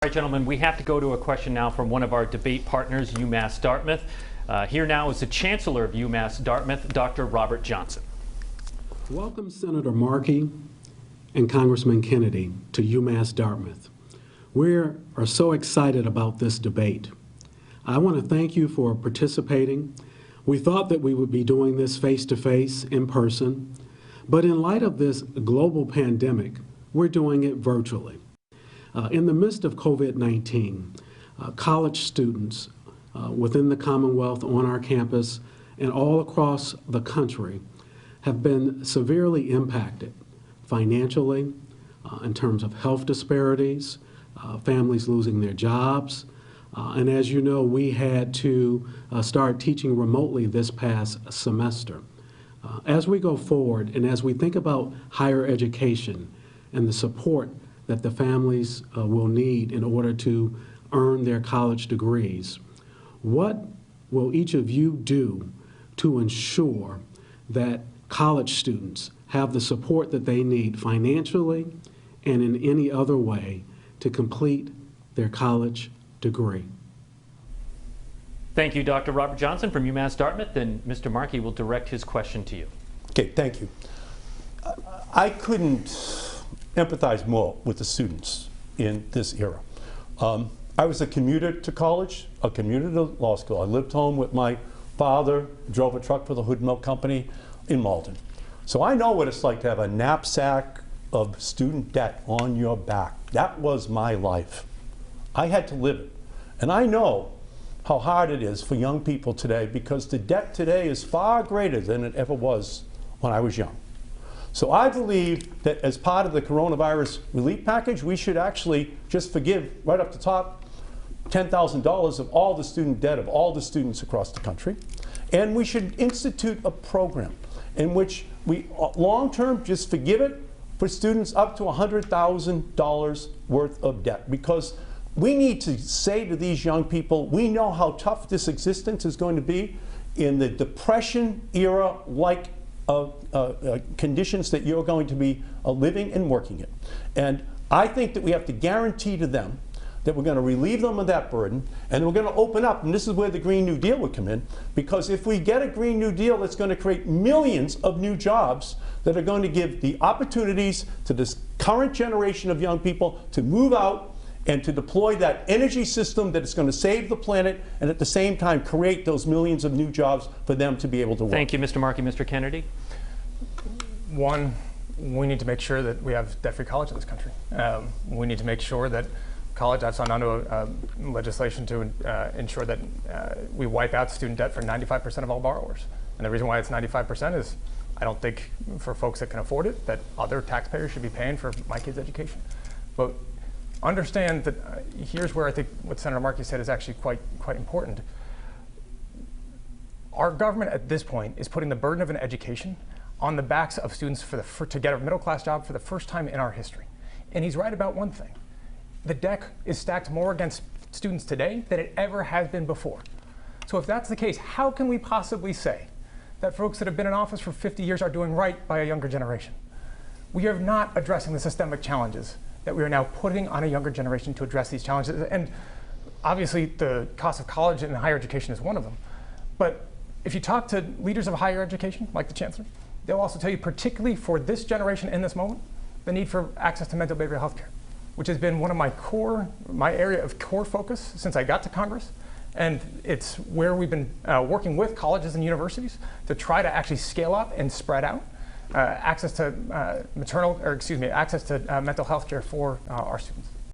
All right, gentlemen, we have to go to a question now from one of our debate partners, UMass Dartmouth. Here now is the Chancellor of UMass Dartmouth, Dr. Robert Johnson. Welcome, Senator Markey and Congressman Kennedy, to UMass Dartmouth. We are so excited about this debate. I want to thank you for participating. We thought that we would be doing this face-to-face, in person, but in light of this global pandemic, we're doing it virtually. In the midst of COVID-19, college students within the Commonwealth, on our campus, and all across the country have been severely impacted financially, in terms of health disparities, families losing their jobs, and as you know, we had to start teaching remotely this past semester. As we go forward and as we think about higher education and the support that the families will need in order to earn their college degrees, what will each of you do to ensure that college students have the support that they need financially and in any other way to complete their college degree? Thank you, Dr. Robert Johnson from UMass Dartmouth, and Mr. Markey will direct his question to you. Okay, thank you. I couldn't empathize more with the students in this era. I was a commuter to college, a commuter to law school. I lived home with my father, drove a truck for the Hood Milk Company in Malden. So I know what it's like to have a knapsack of student debt on your back. That was my life. I had to live it. And I know how hard it is for young people today because the debt today is far greater than it ever was when I was young. So I believe that as part of the coronavirus relief package, we should actually just forgive right up the top $10,000 of all the student debt of all the students across the country. And we should institute a program in which we long-term just forgive it for students up to $100,000 worth of debt. Because we need to say to these young people, we know how tough this existence is going to be in the Depression era, like conditions that you're going to be living and working in. And I think that we have to guarantee to them that we're going to relieve them of that burden, and we're going to open up, and this is where the Green New Deal would come in, because if we get a Green New Deal, it's going to create millions of new jobs that are going to give the opportunities to this current generation of young people to move out and to deploy that energy system that is going to save the planet and at the same time create those millions of new jobs for them to be able to work. Thank you, Mr. Markey. Mr. Kennedy? One, we need to make sure that we have debt-free college in this country. We need to make sure that college, I've signed onto legislation to ensure that we wipe out student debt for 95% of all borrowers. And the reason why it's 95% is I don't think for folks that can afford it that other taxpayers should be paying for my kids' education. But understand that here's where I think what Senator Markey said is actually quite important. Our government at this point is putting the burden of an education on the backs of students to get a middle-class job for the first time in our history. And he's right about one thing. The deck is stacked more against students today than it ever has been before. So if that's the case, how can we possibly say that folks that have been in office for 50 years are doing right by a younger generation? We are not addressing the systemic challenges that we are now putting on a younger generation to address these challenges. And obviously the cost of college and higher education is one of them. But if you talk to leaders of higher education, like the Chancellor, they'll also tell you, particularly for this generation in this moment, the need for access to mental behavioral health care, which has been one of my area of core focus since I got to Congress. And it's where we've been working with colleges and universities to try to actually scale up and spread out access to mental health care for our students.